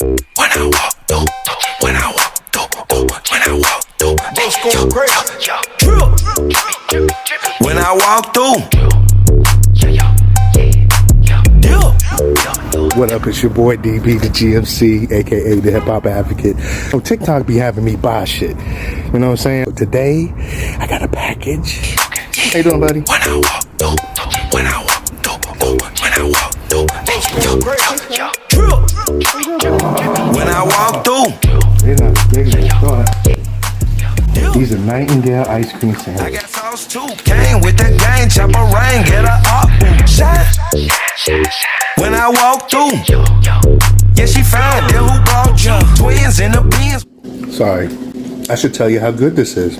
When I walk through, when I walk through, when I walk through, when I walk through. What up, it's your boy DB, the GMC, aka the Hip Hop Advocate. So TikTok be having me buy shit. You know what I'm saying? Today, I got a package. How you doing, buddy? When I walk through, when I walk through, when I walk through, when I walk through. These are Nightingale ice cream sandwiches. I got sauce too. Came with the gang, chopper rain, get her up, shine. When I walk through, yeah, she found them who brought you. Twins in the beans. Sorry, I should tell you how good this is.